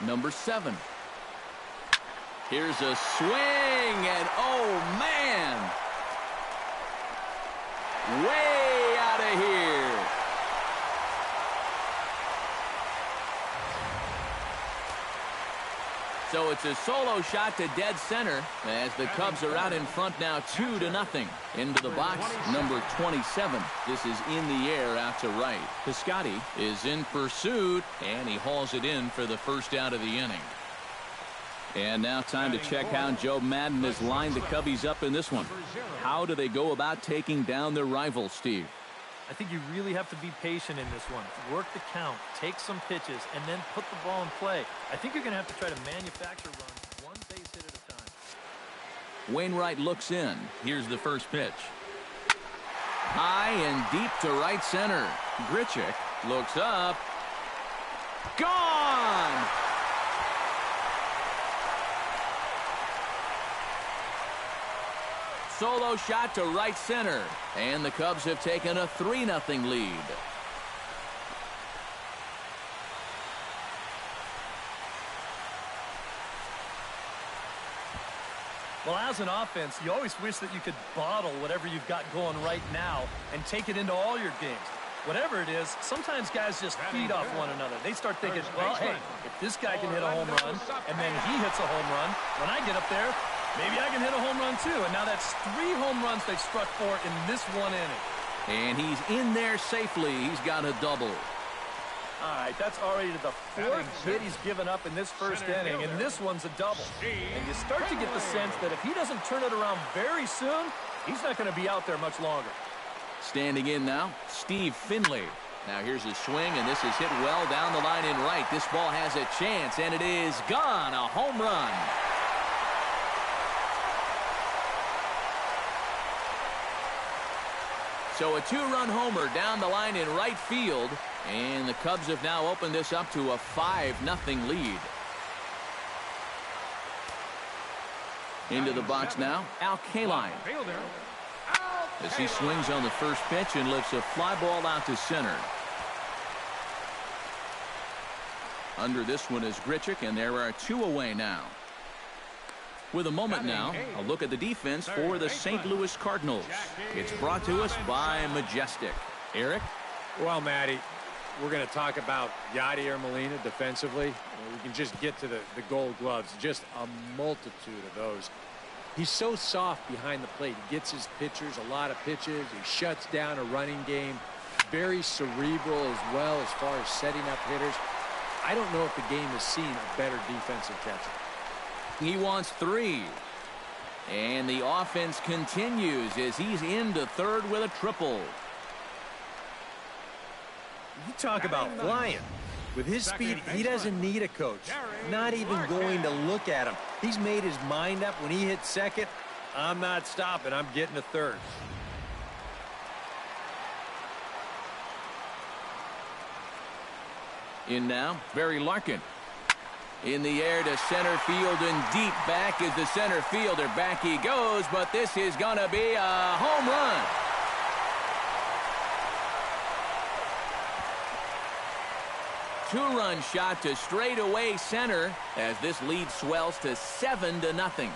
number 7. Here's a swing, and oh man, way out of here. So it's a solo shot to dead center as the Cubs are out in front now 2-0. Into the box, number 27. This is in the air out to right. Piscotty is in pursuit, and he hauls it in for the first out of the inning. And now time to check how Joe Maddon has lined the Cubbies up in this one. How do they go about taking down their rivals, Steve? I think you really have to be patient in this one. Work the count, take some pitches, and then put the ball in play. I think you're going to have to try to manufacture runs one base hit at a time. Wainwright looks in. Here's the first pitch. High and deep to right center. Grichuk looks up. Gone! Solo shot to right center, and the Cubs have taken a 3-0 lead. Well, as an offense, you always wish that you could bottle whatever you've got going right now and take it into all your games. Whatever it is, sometimes guys just feed off one another. They start thinking, well, hey, if this guy can hit a home run, and then he hits a home run, when I get up there, maybe I can hit a home run too. And now that's 3 home runs they've struck for in this one inning. And he's in there safely. He's got a double. All right, that's already the 4th hit he's given up in this first inning, and this one's a double. And you start to get the sense that if he doesn't turn it around very soon, he's not going to be out there much longer. Standing in now, Steve Finley. Now here's a swing, and this is hit well down the line in right. This ball has a chance, and it is gone. A home run. So a 2-run homer down the line in right field, and the Cubs have now opened this up to a 5-0 lead. Into the box now, Al Kaline. As he swings on the first pitch and lifts a fly ball out to center. Under this one is Grichuk, and there are 2 away now. With a moment now, a look at the defense for the St. Louis Cardinals. It's brought to us by Majestic. Eric? Well, Matty, we're going to talk about Yadier Molina defensively. We can just get to the Gold Gloves. Just a multitude of those. He's so soft behind the plate. He gets his pitchers a lot of pitches. He shuts down a running game. Very cerebral as well as far as setting up hitters. I don't know if the game has seen a better defensive catcher. He wants 3. And the offense continues as he's into third with a triple. You talk about flying. With his speed, he doesn't need a coach. Not even going to look at him. He's made his mind up. When he hits second, I'm not stopping. I'm getting to third. In now, Barry Larkin. In the air to center field, and deep back is the center fielder. Back he goes, but this is going to be a home run. Two-run shot to straightaway center as this lead swells to 7-0.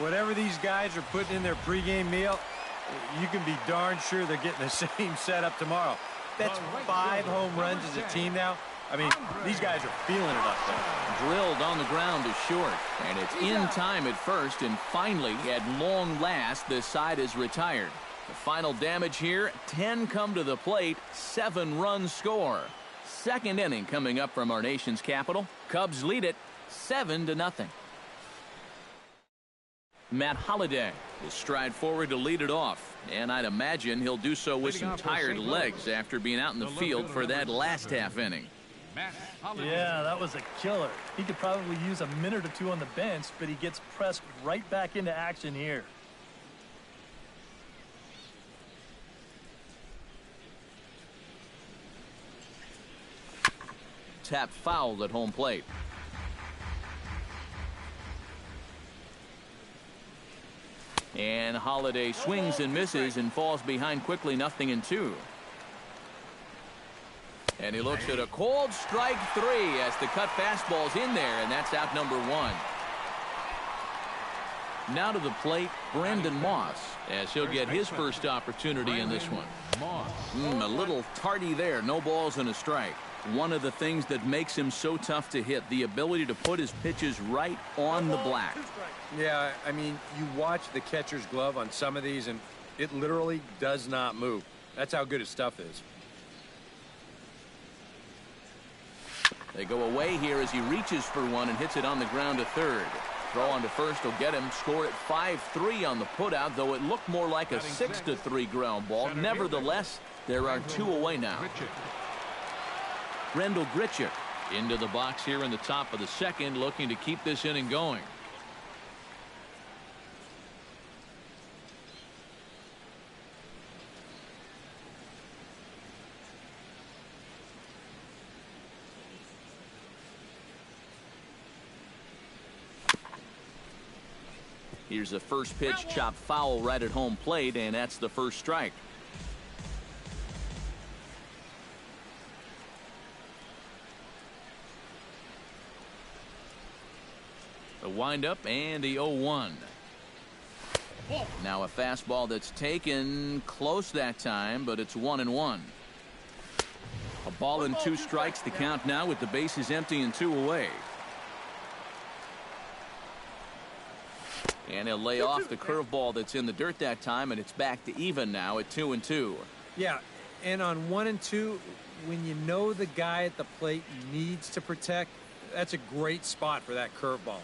Whatever these guys are putting in their pregame meal, you can be darn sure they're getting the same setup tomorrow. That's 5 home runs as a team now. I mean, these guys are feeling it up there. Drilled on the ground to short, and it's in time at first, and finally, at long last, the side is retired. The final damage here, 10 come to the plate, 7 runs score. Second inning coming up from our nation's capital. Cubs lead it 7-0. Matt Holliday will stride forward to lead it off, and I'd imagine he'll do so with some tired legs after being out in the field for that last half inning. Yeah, that was a killer. He could probably use a minute or 2 on the bench, but he gets pressed right back into action here. Tap fouled at home plate. And Holiday swings and misses and falls behind quickly, 0-2. And he looks at a cold strike 3 as the cut fastball's in there, and that's out number 1. Now to the plate, Brandon Moss, as he'll get his first opportunity in this one. A little tardy there, no balls and a strike. One of the things that makes him so tough to hit, the ability to put his pitches right on the black. Yeah, I mean, you watch the catcher's glove on some of these, and it literally does not move. That's how good his stuff is. They go away here as he reaches for one and hits it on the ground to third. Throw on to first will get him. Score at 5-3 on the putout, though it looked more like a 6-3 ground ball. Nevertheless, there are 2 away now. Randal Grichuk into the box here in the top of the second, looking to keep this inning going. Here's a first pitch chopped foul right at home plate, and that's the first strike. The windup and the 0-1. Now a fastball that's taken close that time, but it's 1-1. A ball and 2 strikes, the count now with the bases empty and 2 away. And he'll lay off the curveball that's in the dirt that time, and it's back to even now at 2-2. Yeah, and on 1-2, when you know the guy at the plate needs to protect, that's a great spot for that curveball.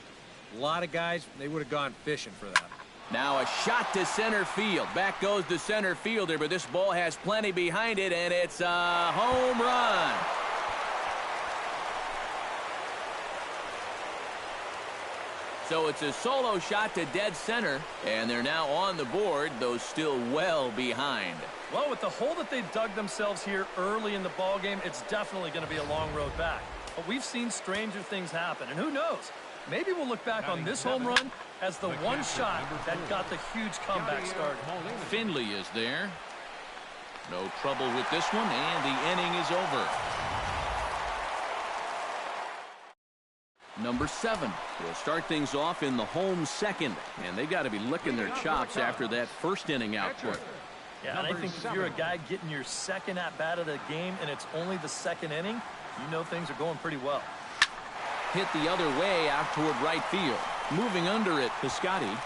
A lot of guys, they would have gone fishing for that. Now a shot to center field. Back goes the center fielder, but this ball has plenty behind it, and it's a home run. So it's a solo shot to dead center, and they're now on the board, though still well behind. Well, with the hole that they've dug themselves here early in the ballgame, it's definitely going to be a long road back. But we've seen stranger things happen, and who knows? Maybe we'll look back on this home run as the one shot that got the huge comeback started. Finley is there. No trouble with this one, and the inning is over. Number 7 will start things off in the home second, and they got to be licking their chops after that first inning output. Yeah, and I think if you're a guy getting your second at-bat of the game and it's only the second inning, you know things are going pretty well. Hit the other way out toward right field. Moving under it, Piscotty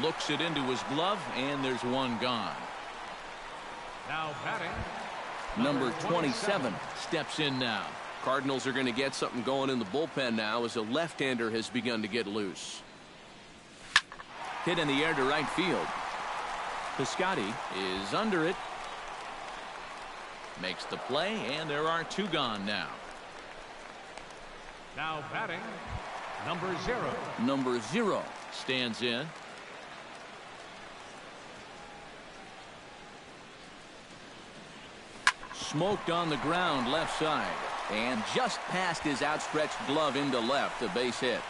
looks it into his glove, and there's one gone. Now batting, Number 27 steps in now. Cardinals are going to get something going in the bullpen now as a left-hander has begun to get loose. Hit in the air to right field. Piscotty is under it. Makes the play, and there are 2 gone now. now batting, number 0. Number 0 stands in. Smoked on the ground left side. And just past his outstretched glove into left, a base hit.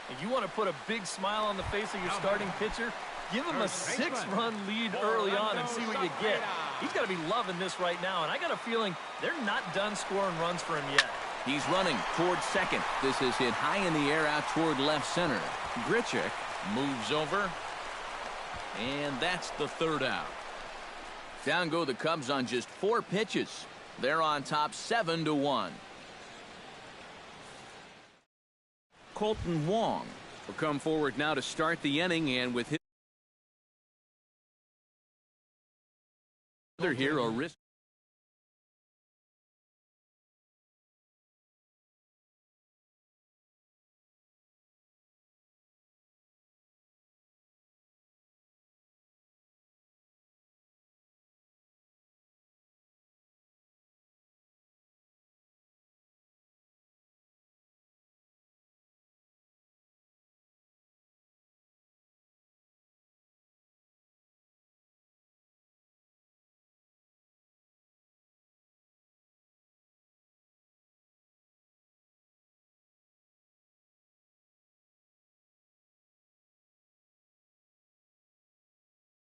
And you want to put a big smile on the face of your starting pitcher? Give him a 6-run lead early on and see what you get. He's got to be loving this right now, and I got a feeling they're not done scoring runs for him yet. He's running toward second. This is hit high in the air out toward left center. Grichuk moves over, and that's the 3rd out. Down go the Cubs on just 4 pitches. They're on top 7-1. Colton Wong will come forward now to start the inning, and with his here a risk.